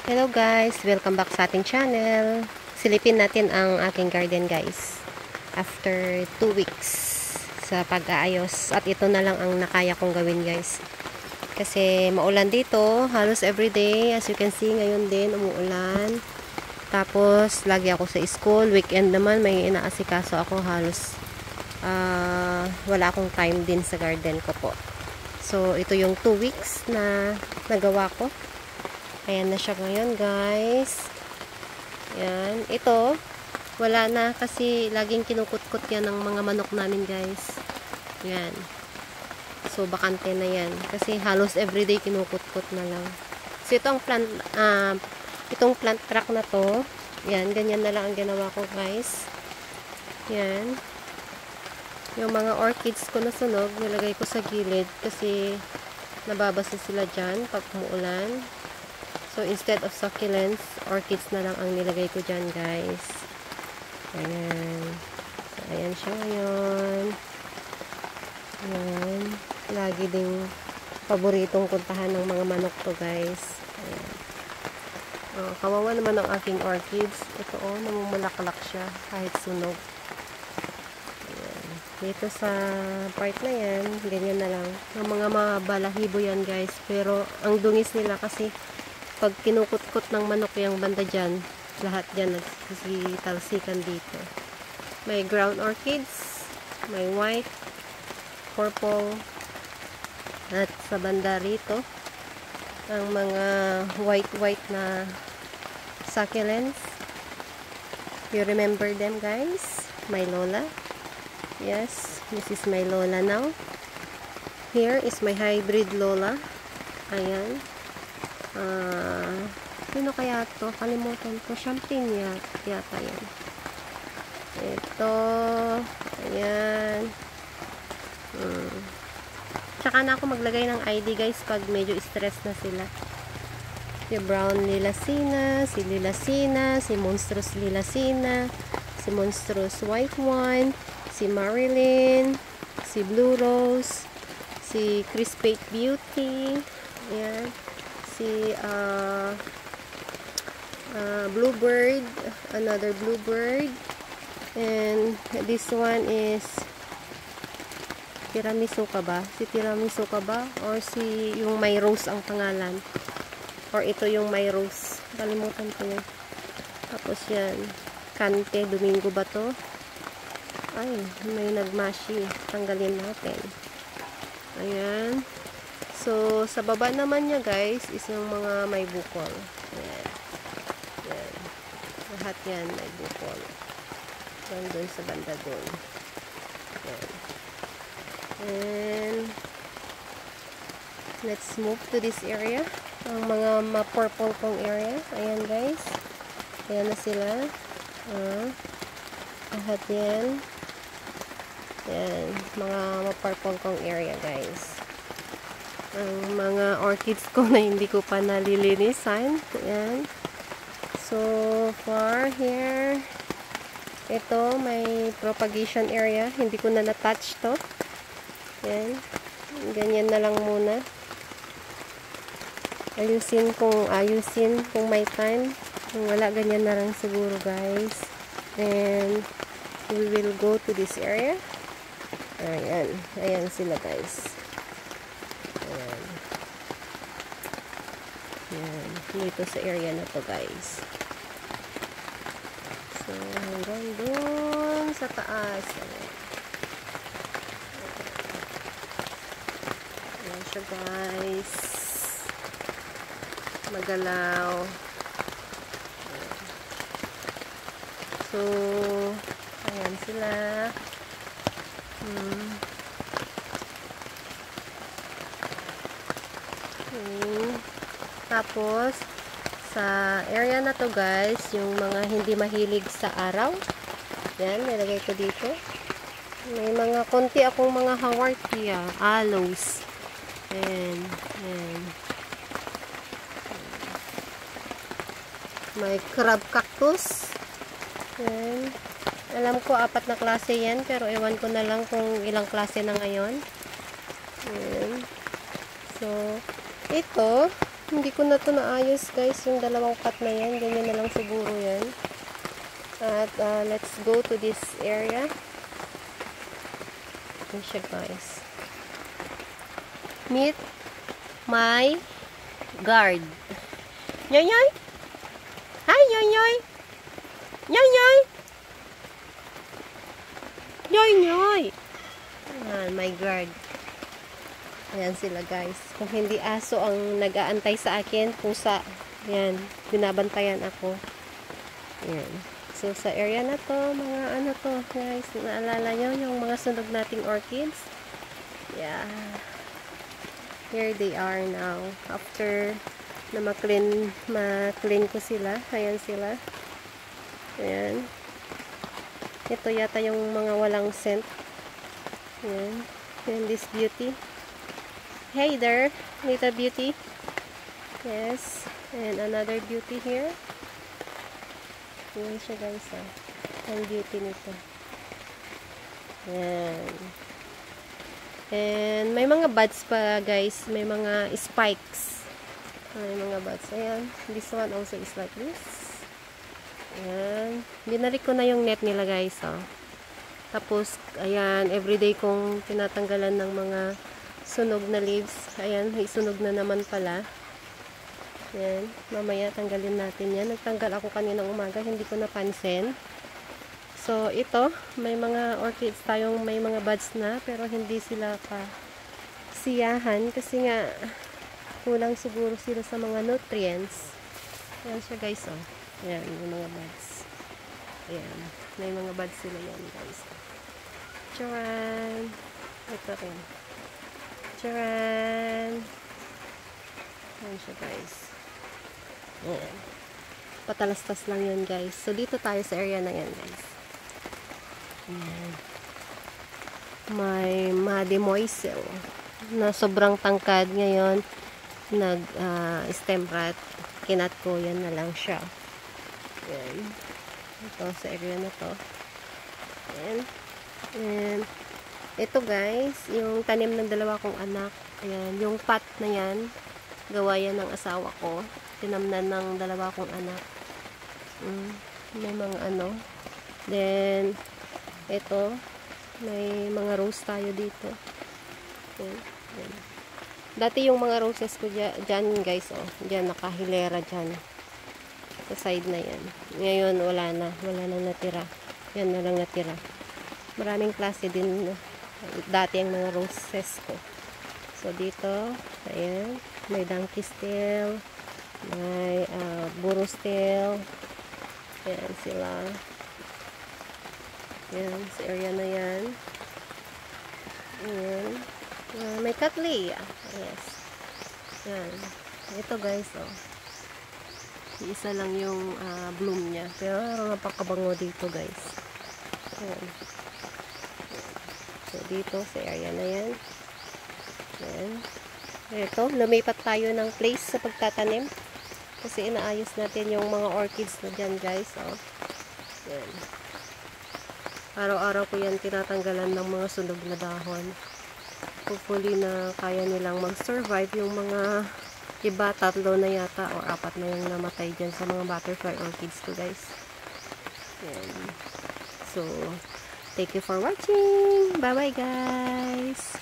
Hello guys, welcome back sa ating channel. Silipin natin ang aking garden guys. After 2 weeks sa pag-aayos. At ito na lang ang nakaya kong gawin guys. Kasi maulan dito, halos everyday. As you can see, ngayon din umuulan. Tapos, lagi ako sa school. Weekend naman, may inaasikaso ako. Halos wala akong time din sa garden ko po. So, ito yung 2 weeks na nagawa ko. Ayan na siya ngayon, guys. Ayan. Ito, wala na kasi laging kinukut-kut yan ng mga manok namin, guys. Ayan. So, bakante na yan. Kasi halos everyday kinukut-kut na lang. So, itong plant track na to, ayan, ganyan na lang ang ginawa ko, guys. Ayan. Yung mga orchids ko na sunog, nilagay ko sa gilid kasi nababasa sila dyan pag umuulan. So, instead of succulents, orchids na lang ang nilagay ko dyan, guys. Ayan. So, ayan siya ngayon. Ayan. Lagi ding paboritong puntahan ng mga manok to, guys. Ayan. Oh, kawawa naman ang aking orchids. Ito, oh, namumulaklak siya kahit sunog. Ayan. Dito sa part na yan, ganyan na lang. Ang mga mabalahibo yan, guys. Pero, ang dungis nila kasi pag kinukut-kut ng manok yung banda dyan, lahat dyan nagsitalsikan dito. May ground orchids, may white, purple, at sa banda rito, ang mga white na succulents. You remember them, guys? My Lola. Yes, this is my Lola now. Here is my hybrid Lola. Ayan. Sino kaya to? Kalimutan ko. Champagne yata yan. Ito. Ayan. Tsaka na ako maglagay ng ID guys pag medyo stress na sila. Si Brown Lilacina, si Lilacina, si Monstrous Lilacina, si Monstrous White One, si Marilyn, si Blue Rose, si Crispate Beauty. Ayan. Si Bluebird, another Bluebird, and this one is Tiramisu ka ba? Si Tiramisu ka ba? Or si yung May Rose ang pangalan? Or ito yung May Rose? Kalimutan ko yun. Tapos yan, Kante Domingo ba to? Ay, may nagmashi. Tanggalin natin. Ayan. So, sa baba naman niya guys, is yung mga may bukol. Ayan. Ayan. Lahat yan may bukol. Yan doon sa banda doon. Ayan. And, let's move to this area. Ang mga ma-purple kong area. Ayan guys. Ayan na sila. Lahat yan. Ayan. Mga ma-purple kong area guys. Ang mga orchids ko na hindi ko pa nalilinisan. Ayan. So, far here, ito, may propagation area. Hindi ko na na-touch to. Ayan. Ganyan na lang muna. Ayusin kung may time. Kung wala, ganyan na lang siguro, guys. And, we will go to this area. Ayan. Ayan sila, guys. Ayan. Ayan. Dito sa area na to guys. So, hanggang doon sa taas. Ayan siya guys. Magalaw. Ayan. So, ayan sila. Tapos, sa area na to guys, yung mga hindi mahilig sa araw, yan, nilagay ko dito. May mga konti akong mga hawartia, aloes. Ayan, ayan. May crab cactus. Ayan. Alam ko 4 na klase yan, pero ewan ko na lang kung ilang klase na ngayon. Ayan. So, ito, Hindi ko na to naayos guys, yung dalawang pot na yan. Ganyan na lang siguro yan. At let's go to this area. Yan siya guys. Meet my guard. Yoyoy! Hi Yoyoy! Yoyoy! Yoyoy! Ayan, my guard. Ayan sila guys. Kung hindi aso ang nag-aantay sa akin, pusa. Ayan, binabantayan ako. Ayan. So, sa area na to, mga ano to guys, naalala nyo yung mga sunog nating orchids? Yeah. Here they are now. After na ma-clean ko sila. Ayan sila. Ayan. Ito yata yung mga walang scent. Ayan. Ayan, this beauty. Hey there, little beauty. Yes. And another beauty here. Ayan siya guys. Ang beauty nito. Ayan. And may mga buds pa guys. May mga spikes. May mga buds. Ayan. This one also is like this. Ayan. Binalik ko na yung net nila guys. Tapos, ayan. Everyday kong tinatanggalan ng mga sunog na leaves. Ayan. May sunog na naman pala. Ayan. Mamaya tanggalin natin yan. Nagtanggal ako kaninang umaga. Hindi ko napansin. So, ito. May mga orchids tayong may mga buds na. Pero hindi sila siyahan. Kasi nga, kulang siguro sila sa mga nutrients. Ayan siya guys. Ayan. May mga buds. Ayan. May mga buds sila yan guys. Charan! Ito rin. Charan! Ayan siya guys. Ayan. Patalastas lang yun guys. So, dito tayo sa area na yan guys. Ayan. May mademoiselle na sobrang tangkad ngayon. Stem rat. Kinat ko. Yan na lang siya. Ayan. Ito sa area na to. Ayan. And ito guys, yung tanim ng dalawa kong anak. Ayan, yung pot na yan, gawa yan ng asawa ko. Tinamnan ng dalawa kong anak. May mga ano. Then, ito, may mga rose tayo dito. Ayan, ayan. Dati yung mga roses ko dyan guys, dyan nakahilera dyan. Sa side na yan. Ngayon, wala na natira. Yan na lang natira. Maraming klase din dati ang mga roses ko. So, dito, ayan, may donkey tail, may burro's tail. Ayan sila. Ayan, sa area na yan. Ayan. May cattleya. Yes. Ayan. Ito guys, isa lang yung bloom niya. Pero napakabango dito guys. Ayan. So, dito sa area na yan. Ayan. Ito, lumipat tayo ng place sa pagtatanim. Kasi inaayos natin yung mga orchids na dyan, guys. Ayan. Araw-araw ko yan tinatanggalan ng mga sunog na dahon. Hopefully na kaya nilang mag-survive yung mga iba, 3 na yata or 4 na yung namatay dyan sa mga butterfly orchids ko, guys. Ayan. So, thank you for watching. Bye-bye, guys.